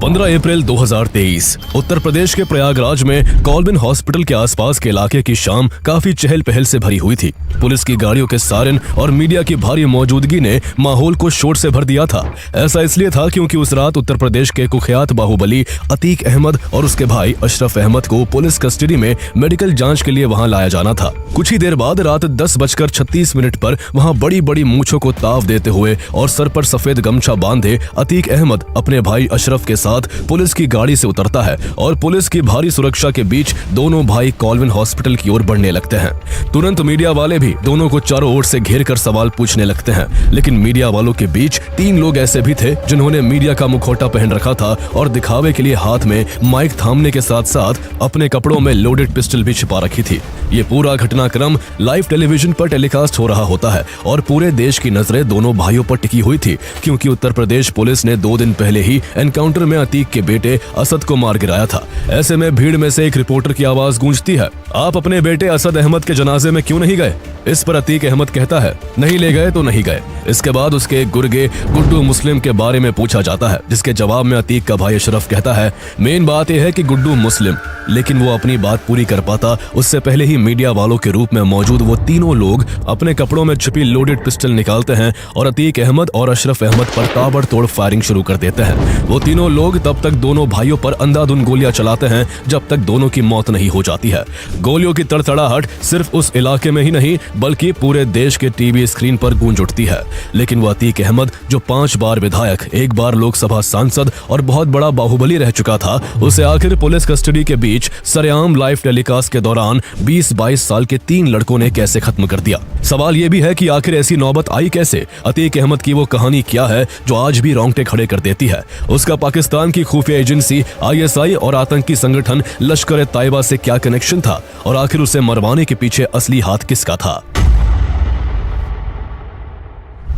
15 अप्रैल 2023 उत्तर प्रदेश के प्रयागराज में Colvin hospital के आसपास के इलाके की शाम काफी चहल पहल से भरी हुई थी। पुलिस की गाड़ियों के सायरन और मीडिया की भारी मौजूदगी ने माहौल को शोर से भर दिया था। ऐसा इसलिए था क्योंकि उस रात उत्तर प्रदेश के कुख्यात बाहुबली अतीक अहमद और उसके भाई अशरफ अहमद को पुलिस कस्टडी में मेडिकल जांच के लिए वहां लाया जाना था। कुछ ही देर बाद रात 10:36 पर वहां बड़ी बड़ी मूंछों को ताव देते हुए और सर पर सफेद गमछा बांधे अतीक अहमद अपने भाई अशरफ के साथ पुलिस की गाड़ी से उतरता है और पुलिस की भारी सुरक्षा के बीच दोनों भाई कॉल्विन हॉस्पिटल की ओर बढ़ने लगते हैं। तुरंत मीडिया वाले भी दोनों को चारों ओर से घेर कर सवाल पूछने लगते हैं, लेकिन मीडिया वालों के बीच 3 लोग ऐसे भी थे जिन्होंने मीडिया का मुखौटा पहन रखा था और दिखावे के लिए हाथ में माइक थामने के साथ साथ अपने कपड़ों में लोडेड पिस्टल भी छिपा रखी थी। ये पूरा घटनाक्रम लाइव टेलीविजन पर टेलीकास्ट हो रहा होता है और पूरे देश की नजरें दोनों भाइयों पर टिकी हुई थी, क्योंकि उत्तर प्रदेश पुलिस ने 2 दिन पहले ही एनकाउंटर में अतीक के बेटे असद को मार गिराया था। ऐसे में भीड़ में से एक रिपोर्टर की आवाज गूंजती है, आप अपने बेटे असद अहमद के जनाजे में क्यों नहीं गए? इस पर अतीक अहमद कहता है, नहीं ले गए तो नहीं गए। इसके बाद उसके गुर्गे गुड्डू मुस्लिम के बारे में पूछा जाता है, जिसके जवाब में अतीक का भाई अशरफ कहता है, मेन बात यह है कि गुड्डू मुस्लिम, लेकिन वो अपनी बात पूरी कर पाता उससे पहले ही मीडिया वालों के रूप में मौजूद वो तीनों लोग अपने कपड़ों में छिपी लोडेड पिस्टल निकालते हैं और अतीक अहमद और अशरफ अहमद पर ताबड़तोड़ फायरिंग शुरू कर देते हैं। वो तीनों लोग तब तक दोनों भाइयों पर अंधाधुंध गोलियां चलाते हैं जब तक दोनों की मौत नहीं हो जाती है। गोलियों की तड़तड़ाहट सिर्फ उस इलाके में ही नहीं बल्कि पूरे देश के टीवी स्क्रीन पर गूंज उठती है। लेकिन वो अतीक अहमद जो 5 बार विधायक, 1 बार लोकसभा सांसद और बहुत बड़ा बाहुबली रह चुका था, उसे आखिर पुलिस कस्टडी के बीच सरेआम लाइव टेलीकास्ट के दौरान 20-22 साल के 3 लड़कों ने कैसे खत्म कर दिया। सवाल ये भी है कि आखिर ऐसी नौबत आई कैसे? अतीक अहमद की वो कहानी क्या है जो आज भी रोंगटे खड़े कर देती है? उसका पाकिस्तान की खुफिया एजेंसी ISI और आतंकी संगठन लश्कर-ए-तैयबा से क्या कनेक्शन था और आखिर उसे मरवाने के पीछे असली हाथ किसका था?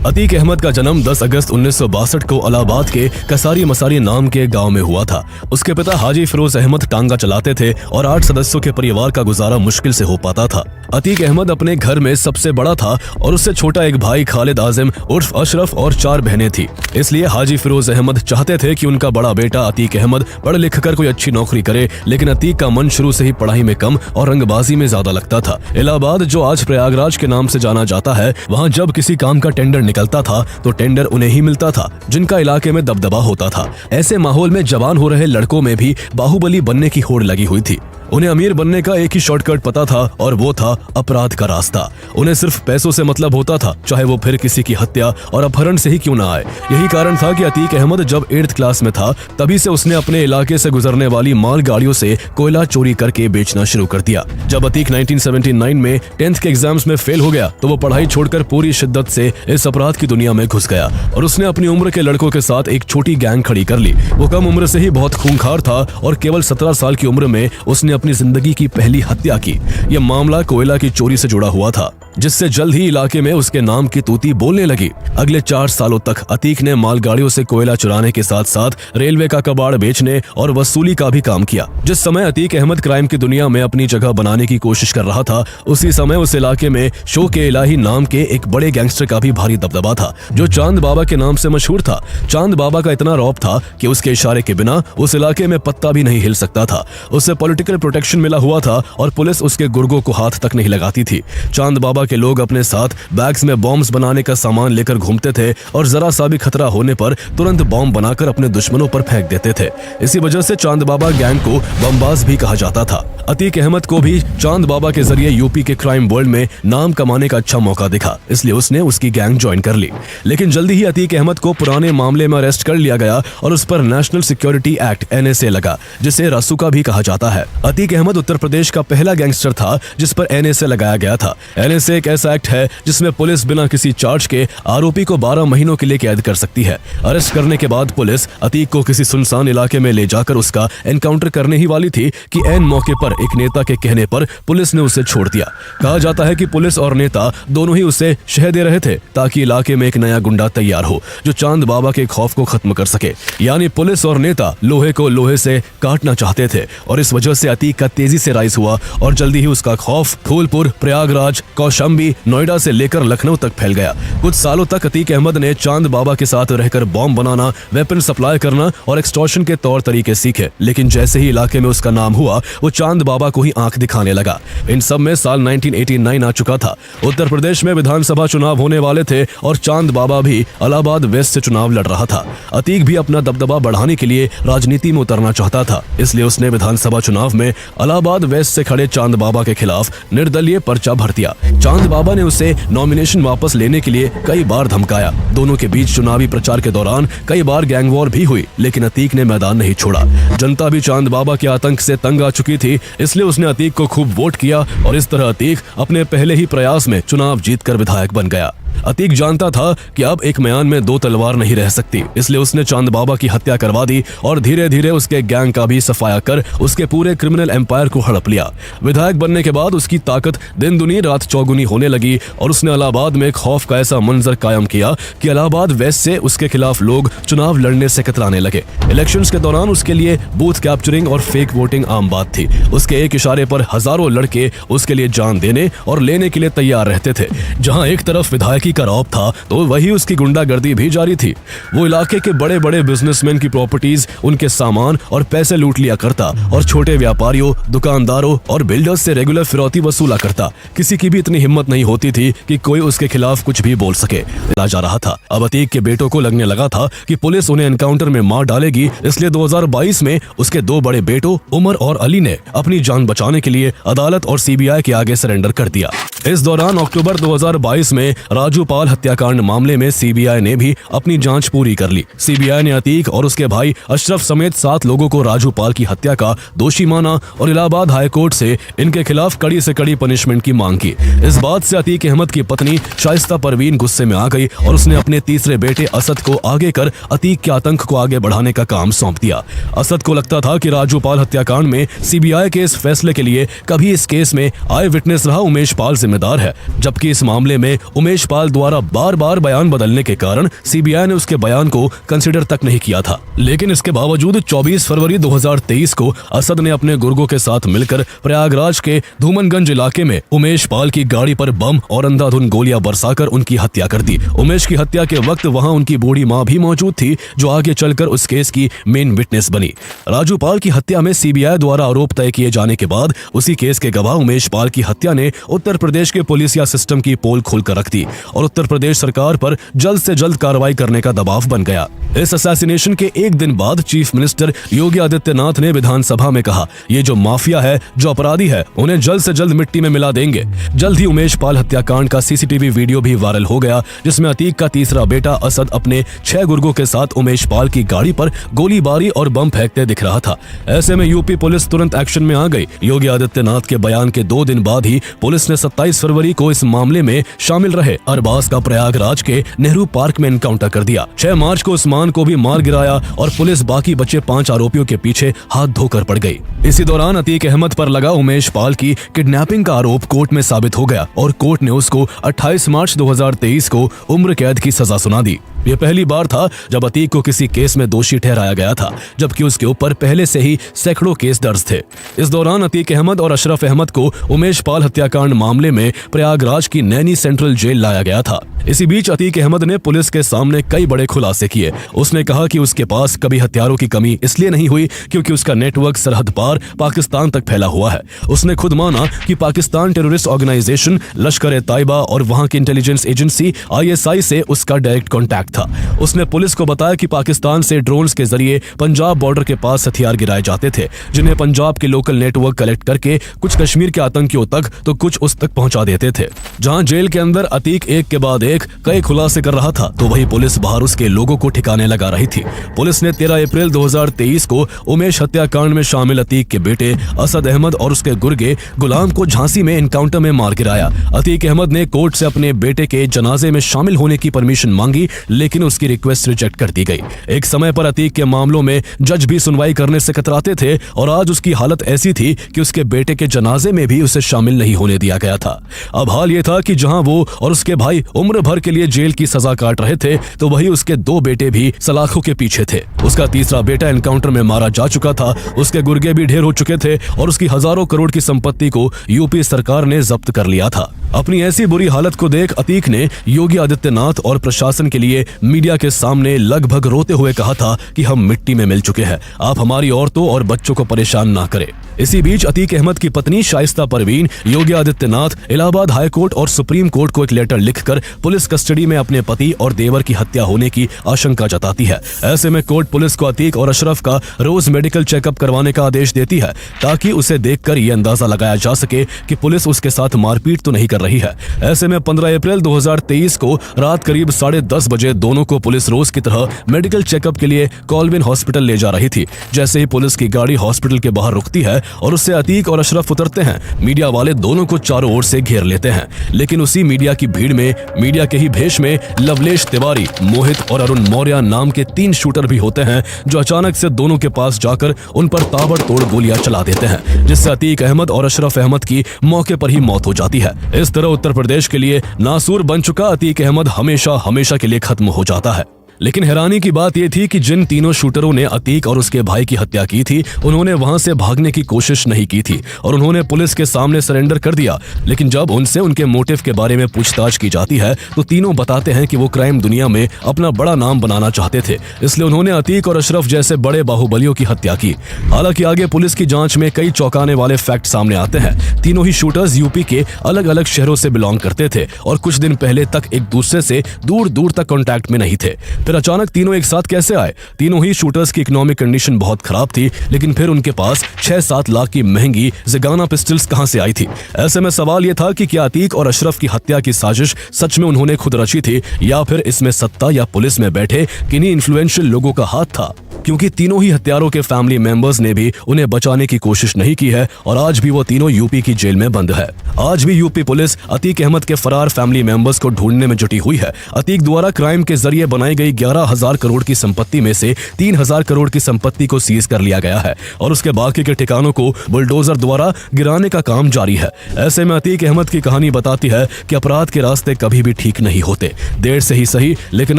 अतीक अहमद का जन्म 10 अगस्त 1962 को इलाहाबाद के कसारी मसारी नाम के गांव में हुआ था। उसके पिता हाजी फिरोज अहमद टांगा चलाते थे और 8 सदस्यों के परिवार का गुजारा मुश्किल से हो पाता था। अतीक अहमद अपने घर में सबसे बड़ा था और उससे छोटा एक भाई खालिद आजिम उर्फ अशरफ और 4 बहनें थी। इसलिए हाजी फिरोज अहमद चाहते थे कि उनका बड़ा बेटा अतीक अहमद पढ़ लिख कर कोई अच्छी नौकरी करे, लेकिन अतीक का मन शुरू से ही पढ़ाई में कम और रंगबाजी में ज्यादा लगता था। इलाहाबाद, जो आज प्रयागराज के नाम से जाना जाता है, वहाँ जब किसी काम का टेंडर निकलता था तो टेंडर उन्हें ही मिलता था जिनका इलाके में दबदबा होता था। ऐसे माहौल में जवान हो रहे लड़कों में भी बाहुबली बनने की होड़ लगी हुई थी। उन्हें अमीर बनने का एक ही शॉर्टकट पता था और वो था अपराध का रास्ता। उन्हें सिर्फ पैसों से मतलब होता था, चाहे वो फिर किसी की हत्या और अपहरण से ही क्यों ना आए। यही कारण था कि अतीक अहमद जब 8th क्लास में था तभी से उसने अपने इलाके से गुजरने वाली माल गाड़ियों से कोयला चोरी करके बेचना शुरू कर दिया। जब अतीक 1979 में 10th के एग्जाम्स में फेल हो गया तो वो पढ़ाई छोड़कर पूरी शिद्दत से इस अपराध की दुनिया में घुस गया और उसने अपनी उम्र के लड़कों के साथ एक छोटी गैंग खड़ी कर ली। वो कम उम्र से ही बहुत खूंखार था और केवल 17 साल की उम्र में उसने अपनी जिंदगी की पहली हत्या की। यह मामला कोयला की चोरी से जुड़ा हुआ था, जिससे जल्द ही इलाके में उसके नाम की तूती बोलने लगी। अगले 4 सालों तक अतीक ने मालगाड़ियों से कोयला चुराने के साथ साथ रेलवे का कबाड़ बेचने और वसूली का भी काम किया। जिस समय अतीक अहमद क्राइम की दुनिया में अपनी जगह बनाने की कोशिश कर रहा था, उसी समय उस इलाके में शो के इलाही नाम के एक बड़े गैंगस्टर का भी भारी दबदबा था, जो चांद बाबा के नाम से मशहूर था। चांद बाबा का इतना रौब था कि उसके इशारे के बिना उस इलाके में पत्ता भी नहीं हिल सकता था। उसे पॉलिटिकल प्रोटेक्शन मिला हुआ था और पुलिस उसके गुर्गों को हाथ तक नहीं लगाती थी। चांद बाबा के लोग अपने साथ बैग्स में बॉम्ब्स बनाने का सामान लेकर घूमते थे और जरा सा भी खतरा होने पर तुरंत बॉम्ब बनाकर अपने दुश्मनों पर फेंक देते थे। इसी वजह से चांद बाबा गैंग को बमबाज भी कहा जाता था। अतीक अहमद को भी चांद बाबा के जरिए यूपी के क्राइम वर्ल्ड में नाम कमाने का अच्छा मौका दिखा, इसलिए उसने उसकी गैंग ज्वाइन कर ली। लेकिन जल्दी ही अतीक अहमद को पुराने मामले में अरेस्ट कर लिया गया और उस पर नेशनल सिक्योरिटी एक्ट NSA लगा, जिसे रासुका भी कहा जाता है। अतीक अहमद उत्तर प्रदेश का पहला गैंगस्टर था जिस पर NSA लगाया गया था। NSA एक ऐसा एक्ट है जिसमें पुलिस बिना किसी चार्ज के आरोपी को 12 महीनों के लिए कैद कर सकती है। अरेस्ट करने के बाद पुलिस अतीक को किसी सुनसान इलाके में ले जाकर उसका एनकाउंटर करने ही वाली थी कि ऐन मौके पर एक नेता के कहने पर पुलिस ने उसे छोड़ दिया। कहा जाता है कि पुलिस और नेता दोनों ही उसे शह दे रहे थे ताकि इलाके में एक नया गुंडा तैयार हो जो चांद बाबा के खौफ को खत्म कर सके। यानी पुलिस और नेता लोहे को लोहे से काटना चाहते थे और इस वजह से अतीक का तेजी से राइज हुआ और जल्दी ही उसका खौफ फूलपुर, प्रयागराज, कौशल विषम भी नोएडा से लेकर लखनऊ तक फैल गया। कुछ सालों तक अतीक अहमद ने चांद बाबा के साथ रहकर बॉम्ब बनाना, वेपन सप्लाई करना और एक्सटॉर्शन के तौर तरीके सीखे, लेकिन जैसे ही इलाके में उसका नाम हुआ वो चांद बाबा को ही आंख दिखाने लगा। इन सब में साल 1989 आ चुका था। उत्तर प्रदेश में विधानसभा चुनाव होने वाले थे और चांद बाबा भी इलाहाबाद वेस्ट से चुनाव लड़ रहा था। अतीक भी अपना दबदबा बढ़ाने के लिए राजनीति में उतरना चाहता था, इसलिए उसने विधानसभा चुनाव में इलाहाबाद वेस्ट से खड़े चांद बाबा के खिलाफ निर्दलीय पर्चा भर दिया। चांद बाबा ने उसे नॉमिनेशन वापस लेने के लिए कई बार धमकाया। दोनों के बीच चुनावी प्रचार के दौरान कई बार गैंग वॉर भी हुई, लेकिन अतीक ने मैदान नहीं छोड़ा। जनता भी चांद बाबा के आतंक से तंग आ चुकी थी, इसलिए उसने अतीक को खूब वोट किया और इस तरह अतीक अपने पहले ही प्रयास में चुनाव जीतकर विधायक बन गया। अतीक जानता था कि अब एक म्यान में दो तलवार नहीं रह सकती, इसलिए उसने चांद बाबा की हत्या करवा दी और धीरे धीरे उसके गैंग का भी सफाया कर उसके पूरे क्रिमिनल एम्पायर को हड़प लिया। विधायक बनने के बाद उसकी ताकत दिन दुनी रात चौगुनी होने लगी और उसने इलाहाबाद में खौफ का ऐसा मंजर कायम किया कि इलाहाबाद वेस्ट से उसके खिलाफ लोग चुनाव लड़ने से कतराने लगे। इलेक्शंस के दौरान उसके लिए बूथ कैप्चरिंग और फेक वोटिंग आम बात थी। उसके एक इशारे पर हजारों लड़के उसके लिए जान देने और लेने के लिए तैयार रहते थे। जहां एक तरफ विधायकी का रौब था तो वही उसकी गुंडागर्दी भी जारी थी। वो इलाके के बड़े बड़े बिजनेसमैन की प्रॉपर्टीज, उनके सामान और पैसे लूट लिया करता और छोटे व्यापारियों, दुकानदारों और बिल्डर्स से रेगुलर फिरौती वसूला करता। किसी की भी इतनी हिम्मत नहीं होती थी कि कोई उसके खिलाफ कुछ भी बोल सके। जा रहा था। अब अतीक के बेटों को लगने लगा था कि पुलिस उन्हें एनकाउंटर में मार डालेगी, इसलिए 2022 में उसके दो बड़े बेटों उमर और अली ने अपनी जान बचाने के लिए अदालत और सीबीआई के आगे सरेंडर कर दिया। इस दौरान अक्टूबर 2022 में राजू पाल हत्याकांड मामले में सीबीआई ने भी अपनी जांच पूरी कर ली। सीबीआई ने अतीक और उसके भाई अशरफ समेत 7 लोगों को राजू पाल की हत्या का दोषी माना और इलाहाबाद हाईकोर्ट से इनके खिलाफ कड़ी से कड़ी पनिशमेंट की मांग की। इस बात से अतीक अहमद की पत्नी शाइस्ता परवीन गुस्से में आ गई और उसने अपने तीसरे बेटे असद को आगे कर अतीक के आतंक को आगे बढ़ाने का काम सौंप दिया। असद को लगता था कि राजू पाल हत्याकांड में सीबीआई के इस फैसले के लिए कभी इस केस में आई विटनेस रहा उमेश पाल जिम्मेदार है, जबकि इस मामले में उमेश पाल द्वारा बार बार बयान बदलने के कारण सीबीआई ने उसके बयान को कंसिडर तक नहीं किया था। लेकिन इसके बावजूद 24 फरवरी 2023 को असद ने अपने गुर्गों के साथ मिलकर प्रयागराज के धूमनगंज इलाके में उमेश पाल की गाड़ी पर बम और अंधाधुंध गोलियां बरसाकर उनकी हत्या कर दी। उमेश की हत्या के वक्त वहां उनकी बूढ़ी मां भी मौजूद थी, जो आगे चलकर उस केस की मेन विटनेस बनी। राजू पाल की हत्या में सीबीआई द्वारा आरोप तय किए जाने के बाद उसी केस के गवाह उमेश पाल की हत्या ने उत्तर प्रदेश के पुलिसिया सिस्टम की पोल खोलकर रख दी और उत्तर प्रदेश सरकार पर जल्द से जल्द कार्रवाई करने का दबाव बन गया। इस असैसिनेशन के एक दिन बाद चीफ मिनिस्टर योगी आदित्यनाथ ने विधानसभा में कहा, ये जो माफिया है, जो अपराधी है, उन्हें जल्द से जल्द मिट्टी में मिला देंगे। जल्द ही उमेश पाल हत्याकांड का सीसीटीवी वीडियो भी वायरल हो गया, जिसमें अतीक का तीसरा बेटा असद अपने 6 गुर्गों के साथ उमेश पाल की गाड़ी पर गोलीबारी और बम फेंकते दिख रहा था। ऐसे में यूपी पुलिस तुरंत एक्शन में आ गई। योगी आदित्यनाथ के बयान के 2 दिन बाद ही पुलिस ने 27 फरवरी को इस मामले में शामिल रहे अरबाज का प्रयागराज के नेहरू पार्क में एनकाउंटर कर दिया। 6 मार्च को उस्मान को भी मार गिराया और पुलिस बाकी बचे 5 आरोपियों के पीछे हाथ धोकर पड़ गई। इसी दौरान अतीक अहमद पर लगा उमेश पाल की किडनैपिंग का आरोप कोर्ट में साबित हो गया और कोर्ट ने उसको 28 मार्च 2023 को उम्र कैद की सजा सुना दी। यह पहली बार था जब अतीक को किसी केस में दोषी ठहराया गया था, जबकि उसके ऊपर पहले से ही सैकड़ों केस दर्ज थे। इस दौरान अतीक अहमद और अशरफ अहमद को उमेश पाल हत्याकांड मामले में प्रयागराज की नैनी सेंट्रल जेल लाया गया था। इसी बीच अतीक अहमद ने पुलिस के सामने कई बड़े खुलासे किए। उसने कहा कि उसके पास कभी हथियारों की कमी इसलिए नहीं हुई क्योंकि उसका नेटवर्क सरहद पार पाकिस्तान तक फैला हुआ है। उसने खुद माना कि पाकिस्तान टेररिस्ट ऑर्गेनाइजेशन लश्कर-ए-तैयबा और वहां की इंटेलिजेंस एजेंसी ISI से उसका डायरेक्ट कॉन्टैक्ट था। उसने पुलिस को बताया कि पाकिस्तान से ड्रोन्स के जरिए पंजाब बॉर्डर के पास हथियार गिराए जाते थे, जिन्हें पंजाब के लोकल नेटवर्क कलेक्ट करके कुछ कश्मीर के आतंकियों तक तो कुछ उस तक पहुंचा देते थे। जहां जेल के अंदर अतीक एक के बाद एक कई खुलासे कर रहा था, तो वही पुलिस बाहर उसके लोगों को ठिकाने लगा रही थी। पुलिस ने 13 अप्रैल 2023 को उमेश हत्याकांड में शामिल अतीक के बेटे असद अहमद और उसके गुर्गे गुलाम को झांसी में एनकाउंटर में मार गिराया। अतीक अहमद ने कोर्ट से अपने बेटे के जनाजे में शामिल होने की परमिशन मांगी, लेकिन उसकी रिक्वेस्ट रिजेक्ट कर दी गई। एक समय पर अतीक के मामलों में जज भी सुनवाई करने से कतराते थे और आज उसकी हालत ऐसी थी कि उसके बेटे के जनाजे में भी उसे शामिल नहीं होने दिया गया था। अब हाल ये था कि जहां वो और उसके भाई उम्र भर के लिए जेल की सजा काट रहे थे, तो वही उसके 2 बेटे भी सलाखों के पीछे थे। उसका तीसरा बेटा एनकाउंटर में मारा जा चुका था, उसके गुर्गे भी ढेर हो चुके थे और उसकी हजारों करोड़ की संपत्ति को यूपी सरकार ने जब्त कर लिया था। अपनी ऐसी बुरी हालत को देख अतीक ने योगी आदित्यनाथ और प्रशासन के लिए मीडिया के सामने लगभग रोते हुए कहा था कि हम मिट्टी में मिल चुके हैं, आप हमारी औरतों और बच्चों को परेशान ना करें। इसी बीच अतीक अहमद की पत्नी शाइस्ता परवीन योगी आदित्यनाथ, इलाहाबाद हाई कोर्ट और सुप्रीम कोर्ट को एक लेटर लिखकर पुलिस कस्टडी में अपने पति और देवर की हत्या होने की आशंका जताती है। ऐसे में कोर्ट पुलिस को अतीक और अशरफ का रोज मेडिकल चेकअप करवाने का आदेश देती है, ताकि उसे देखकर ये अंदाजा लगाया जा सके कि पुलिस उसके साथ मारपीट तो नहीं कर रही है। ऐसे में 15 अप्रैल 2023 को रात करीब 10:30 बजे दोनों को पुलिस रोज की तरह मेडिकल चेकअप के लिए कॉलविन हॉस्पिटल ले जा रही थी। जैसे ही पुलिस की गाड़ी हॉस्पिटल के बाहर रुकती है और उससे अतीक और अशरफ उतरते हैं, मीडिया वाले दोनों को चारों ओर से घेर लेते हैं। लेकिन उसी मीडिया की भीड़ में मीडिया के ही भेष में लवलेश तिवारी, मोहित और अरुण मौर्य नाम के 3 शूटर भी होते हैं, जो अचानक से दोनों के पास जाकर उन पर ताबड़तोड़ गोलियां चला देते हैं, जिससे अतीक अहमद और अशरफ अहमद की मौके पर ही मौत हो जाती है। इस तरह उत्तर प्रदेश के लिए नासूर बन चुका अतीक अहमद हमेशा के लिए खत्म हो जाता है। लेकिन हैरानी की बात यह थी कि जिन तीनों शूटरों ने अतीक और उसके भाई की हत्या की थी, उन्होंने वहां से भागने की कोशिश नहीं की थी और उन्होंने पुलिस के सामने सरेंडर कर दिया। लेकिन जब उनसे उनके मोटिव के बारे में पूछताछ की जाती है तो तीनों बताते हैं कि वो क्राइम दुनिया में अपना बड़ा नाम बनाना चाहते थे, इसलिए उन्होंने अतीक और अशरफ जैसे बड़े बाहुबलियों की हत्या की। हालांकि आगे पुलिस की जांच में कई चौंकाने वाले फैक्ट सामने आते हैं। तीनों ही शूटर्स यूपी के अलग अलग शहरों से बिलोंग करते थे और कुछ दिन पहले तक एक दूसरे से दूर दूर तक कॉन्टैक्ट में नहीं थे। फिर अचानक तीनों एक साथ कैसे आए? तीनों ही शूटर्स की इकोनॉमिक कंडीशन बहुत खराब थी, लेकिन फिर उनके पास 6-7 लाख की महंगी ज़गाना पिस्टल्स कहां से आई थी? ऐसे में सवाल यह था कि क्या अतीक और अशरफ की हत्या की साजिश सच में उन्होंने खुद रची थी, या फिर इसमें सत्ता या पुलिस में बैठे किन्हीं इन्फ्लुएंशियल लोगों का हाथ था? क्योंकि तीनों ही हत्यारों के फैमिली मेंबर्स ने भी उन्हें बचाने की कोशिश नहीं की है और आज भी वो तीनों यूपी की जेल में बंद है। आज भी यूपी पुलिस अतीक अहमद के फरार फैमिली मेंबर्स को ढूंढने में जुटी हुई है। अतीक द्वारा क्राइम के जरिए बनाई गई 11,000 करोड़ की संपत्ति में से 3,000 करोड़ की संपत्ति को सीज कर लिया गया है और उसके बाकी के ठिकानों को बुलडोजर द्वारा गिराने का काम जारी है। ऐसे में अतीक अहमद की कहानी बताती है कि अपराध के रास्ते कभी भी ठीक नहीं होते। देर से ही सही, लेकिन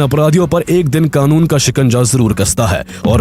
अपराधियों पर एक दिन कानून का शिकंजा जरूर कसता है और